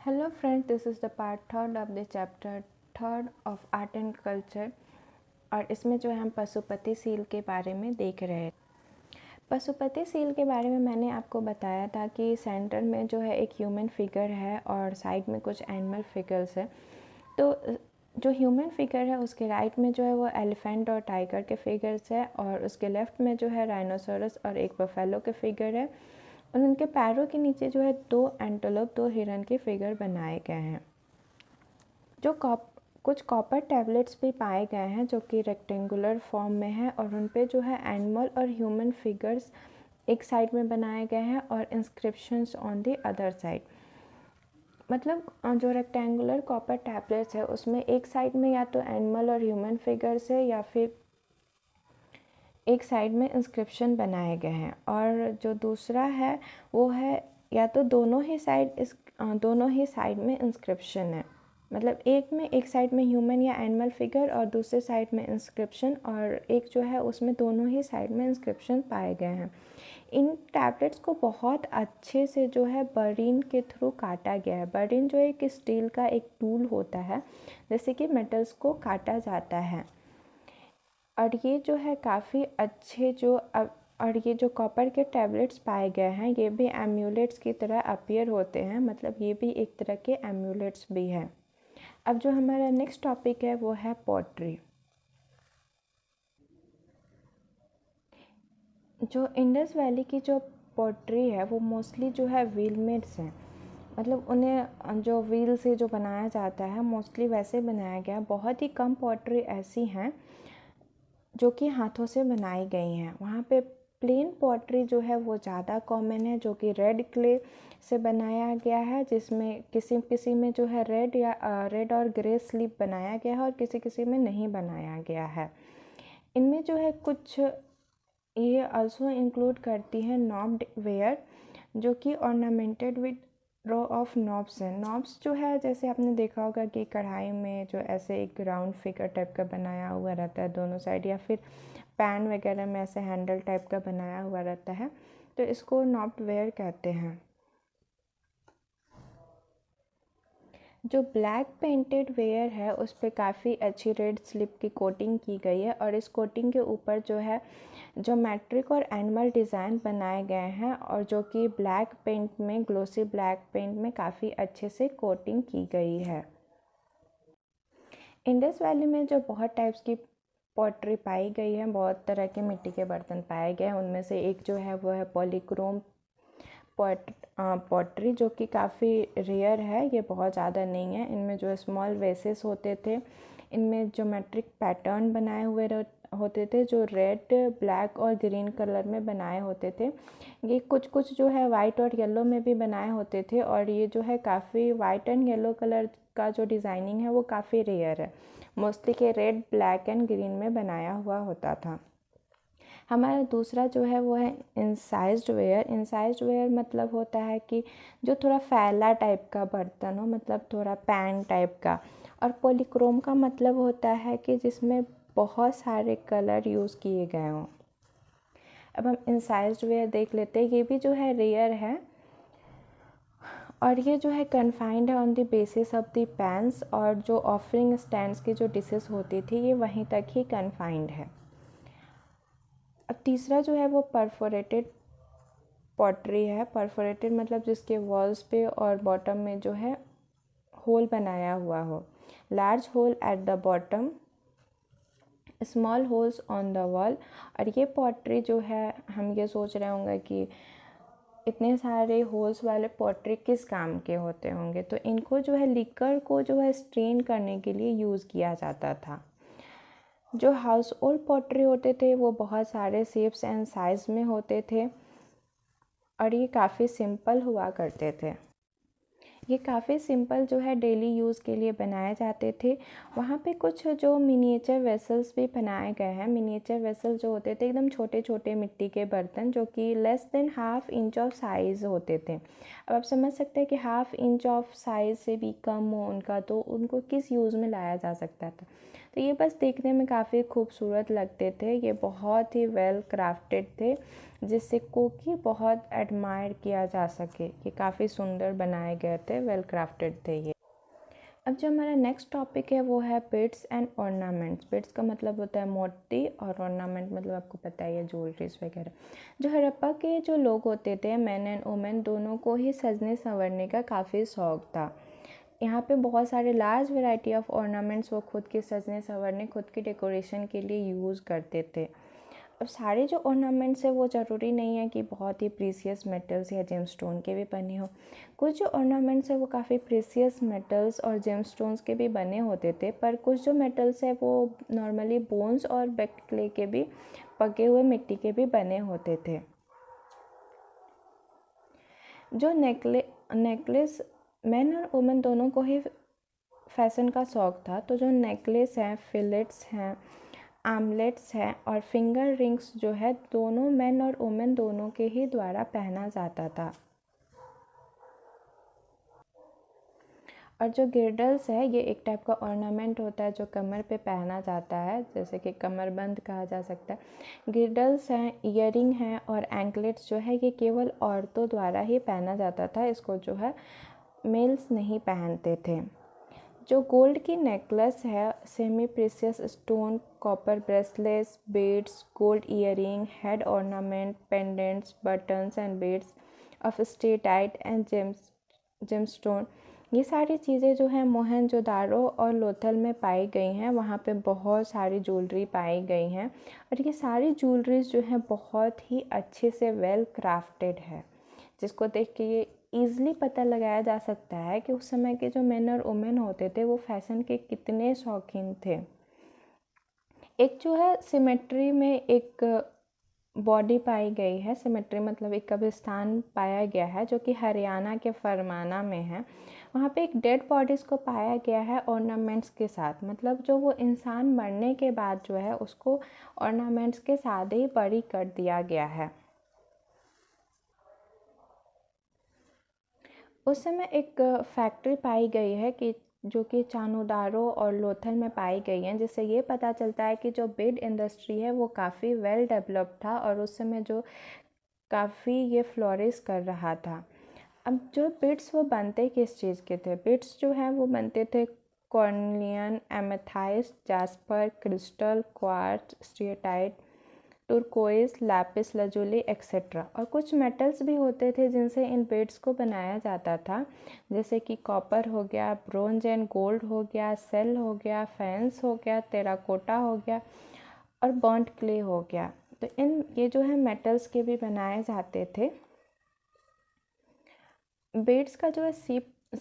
Hello friends, this is the part third of the chapter third of art and culture. और इसमें जो है हम पशुपति सील के बारे में देख रहे हैं। पशुपति सील के बारे में मैंने आपको बताया था कि सेंटर में जो है एक ह्यूमन फिगर है और साइड में कुछ एनिमल फिगर्स है। तो जो ह्यूमन फिगर है उसके राइट में जो है वो एलिफेंट और टाइगर के फिगर्स है और उसके लेफ़्ट में जो है राइनोसोरस और एक बफेलो के फिगर है और उनके पैरों के नीचे जो है 2 एंटेलोप 2 हिरन के फिगर बनाए गए हैं। जो कुछ कॉपर टैबलेट्स भी पाए गए हैं जो कि रेक्टेंगुलर फॉर्म में है और उन पे जो है एनिमल और ह्यूमन फिगर्स एक साइड में बनाए गए हैं और inscriptions on the other side. मतलब जो रेक्टेंगुलर कॉपर टैबलेट्स है उसमें एक साइड में या तो एनिमल और ह्यूमन फिगर्स है या फिर एक साइड में इंस्क्रिप्शन बनाए गए हैं और जो दूसरा है वो है या तो दोनों ही साइड में इंस्क्रिप्शन है। मतलब एक साइड में ह्यूमन या एनिमल फिगर और दूसरे साइड में इंस्क्रिप्शन और एक जो है उसमें दोनों ही साइड में इंस्क्रिप्शन पाए गए हैं। इन टैबलेट्स को बहुत अच्छे से जो है बरीन के थ्रू काटा गया है। बरीन जो एक स्टील का एक टूल होता है जैसे कि मेटल्स को काटा जाता है और ये जो है काफ़ी अच्छे और ये जो कॉपर के टैबलेट्स पाए गए हैं ये भी एम्यूलेट्स की तरह अपीयर होते हैं। मतलब ये भी एक तरह के एम्यूलेट्स भी हैं। अब जो हमारा नेक्स्ट टॉपिक है वो है पॉटरी। जो इंडस वैली की जो पॉटरी है वो मोस्टली जो है व्हील मेड्स हैं। मतलब उन्हें जो व्हील से जो बनाया जाता है मोस्टली वैसे बनाया गया। बहुत ही कम पॉटरी ऐसी हैं जो कि हाथों से बनाई गई हैं। वहाँ पे प्लेन पॉटरी जो है वो ज़्यादा कॉमन है जो कि रेड क्ले से बनाया गया है, जिसमें किसी किसी में जो है रेड और ग्रे स्लीप बनाया गया है और किसी किसी में नहीं बनाया गया है। इनमें जो है कुछ ये आल्सो इंक्लूड करती है नॉब्ड वेयर जो कि ornamented with row of knobs हैं। नॉब्स जो है जैसे आपने देखा होगा कि कढ़ाई में जो ऐसे एक राउंड फिगर टाइप का बनाया हुआ रहता है दोनों साइड, या फिर पैन वगैरह में ऐसे हैंडल टाइप का बनाया हुआ रहता है, तो इसको नॉब्ड वेयर कहते हैं। जो ब्लैक पेंटेड वेयर है उस पर काफ़ी अच्छी रेड स्लिप की कोटिंग की गई है और इस कोटिंग के ऊपर जो है ज्योमेट्रिक और एनिमल डिज़ाइन बनाए गए हैं और जो कि ब्लैक पेंट में ग्लोसी ब्लैक पेंट में काफ़ी अच्छे से कोटिंग की गई है। इंडस वैली में जो बहुत टाइप्स की पॉटरी पाई गई है, बहुत तरह के मिट्टी के बर्तन पाए गए हैं। उनमें से एक जो है वो है पॉलीक्रोम पॉटरी जो कि काफ़ी रेयर है, ये बहुत ज़्यादा नहीं है। इनमें जो स्मॉल वेसेस होते थे, इनमें ज्योमेट्रिक पैटर्न बनाए हुए होते थे जो रेड ब्लैक और ग्रीन कलर में बनाए होते थे। ये कुछ जो है वाइट और येलो में भी बनाए होते थे और ये जो है काफ़ी वाइट एंड येलो कलर का जो डिज़ाइनिंग है वो काफ़ी रेयर है। मोस्टली के रेड ब्लैक एंड ग्रीन में बनाया हुआ होता था। हमारा दूसरा जो है वो है इंसाइज्ड वेयर। इंसाइज्ड वेयर मतलब होता है कि जो थोड़ा फैला टाइप का बर्तन हो, मतलब थोड़ा पैन टाइप का। और पॉलीक्रोम का मतलब होता है कि जिसमें बहुत सारे कलर यूज़ किए गए हों। अब हम इंसाइज्ड वेयर देख लेते हैं। ये भी जो है रेयर है और ये जो है कन्फाइंड है on the basis of the pans, और जो ऑफरिंग स्टैंड्स की जो डिशेस होती थी ये वहीं तक ही कन्फाइंड है। अब तीसरा जो है वो परफोरेटेड पॉटरी है। परफोरेटेड मतलब जिसके वॉल्स पे और बॉटम में जो है होल बनाया हुआ हो। Large hole at the bottom, small holes on the wall. और ये पॉटरी जो है हम ये सोच रहे होंगे कि इतने सारे होल्स वाले पॉटरी किस काम के होते होंगे, तो इनको जो है लिकर को जो है स्ट्रेन करने के लिए यूज़ किया जाता था। जो हाउस होल्ड पॉटरी होते थे वो बहुत सारे शेप्स एंड साइज में होते थे और ये काफ़ी सिंपल हुआ करते थे। ये काफ़ी सिंपल जो है डेली यूज़ के लिए बनाए जाते थे। वहाँ पे कुछ जो मिनिएचर वेसल्स भी बनाए गए हैं। मिनिएचर वेसल जो होते थे एकदम छोटे छोटे मिट्टी के बर्तन जो कि less than ½ inch of size होते थे। अब आप समझ सकते हैं कि ½ इंच ऑफ साइज़ से भी कम हो उनका, तो उनको किस यूज़ में लाया जा सकता था। तो तो ये बस देखने में काफ़ी खूबसूरत लगते थे। ये बहुत ही वेल क्राफ्टेड थे, जिससे को कि बहुत एडमायर किया जा सके। ये काफ़ी सुंदर बनाए गए थे, वेल क्राफ्टेड थे ये। अब जो हमारा नेक्स्ट टॉपिक है वो है बिड्स एंड ऑर्नामेंट्स। बिड्स का मतलब होता है मोती, और ऑर्नामेंट मतलब आपको पता ही है, ज्वेलरीज वगैरह। जो हड़प्पा के जो लोग होते थे, मैन एंड वुमेन दोनों को ही सजने संवरने का काफ़ी शौक था। यहाँ पे बहुत सारे लार्ज वैरायटी ऑफ ऑर्नामेंट्स वो खुद के सजने संवरने, खुद की डेकोरेशन के लिए यूज़ करते थे। अब सारे जो ऑर्नामेंट्स है वो ज़रूरी नहीं है कि बहुत ही प्रीसियस मेटल्स या जेमस्टोन के भी बने हो। कुछ जो ऑर्नामेंट्स है वो काफ़ी प्रीसियस मेटल्स और जेमस्टोन्स के भी बने होते थे, पर कुछ जो मेटल्स है वो नॉर्मली बोन्स और बेक्ड क्ले के भी, पके हुए मिट्टी के भी बने होते थे। जो नेकलेस मैन और वुमेन दोनों को ही फैशन का शौक था, तो जो नेकलेस हैं, फिलेट्स हैं, आर्मलेट्स हैं और फिंगर रिंग्स जो है, दोनों मेन और वुमेन दोनों के ही द्वारा पहना जाता था। और जो गिर्डल्स है, ये एक टाइप का ऑर्नामेंट होता है जो कमर पे पहना जाता है, जैसे कि कमरबंद कहा जा सकता है। गिर्डल्स हैं, ईयरिंग हैं और एंकलेट्स जो है, ये केवल औरतों द्वारा ही पहना जाता था। इसको जो है मेल्स नहीं पहनते थे। जो गोल्ड की नेकलेस है, semi precious stone, copper bracelets, beads, gold earring, head ornament, pendants, buttons and beads of steatite and gemstone, ये सारी चीज़ें जो हैं मोहनजोदारो और लोथल में पाई गई हैं। वहाँ पे बहुत सारी ज्वेलरी पाई गई हैं, और ये सारी ज्वेलरीज जो हैं बहुत ही अच्छे से वेल क्राफ्टेड है, जिसको देख के ये ईज़िली पता लगाया जा सकता है कि उस समय के जो मेन और वुमेन होते थे वो फैशन के कितने शौकीन थे। एक जो है सिमेट्री में एक बॉडी पाई गई है। सिमेट्री मतलब एक कब्रिस्तान पाया गया है जो कि हरियाणा के फरमाना में है। वहाँ पे एक डेड बॉडीज़ को पाया गया है ऑर्नामेंट्स के साथ, मतलब जो वो इंसान मरने के बाद जो है उसको ऑर्नामेंट्स के साथ ही बरी कर दिया गया है। उस समय एक फैक्ट्री पाई गई है कि जो कि चानोदारो और लोथल में पाई गई हैं, जिससे ये पता चलता है कि जो बीड इंडस्ट्री है वो काफ़ी वेल डेवलप्ड था और उस समय जो काफ़ी ये फ्लोरिश कर रहा था। अब जो बीड्स वो बनते किस चीज़ के थे? बीड्स जो हैं वो बनते थे carnelian, amethyst, jasper, crystal, quartz, steatite, turquoise, lapis lazuli et cetera. और कुछ मेटल्स भी होते थे जिनसे इन बीड्स को बनाया जाता था, जैसे कि कॉपर हो गया, ब्रोंज एंड गोल्ड हो गया, सेल हो गया, फैंस हो गया, टेराकोटा हो गया और बर्न्ट क्ले हो गया। तो ये जो है मेटल्स के भी बनाए जाते थे। बीड्स का जो है सीप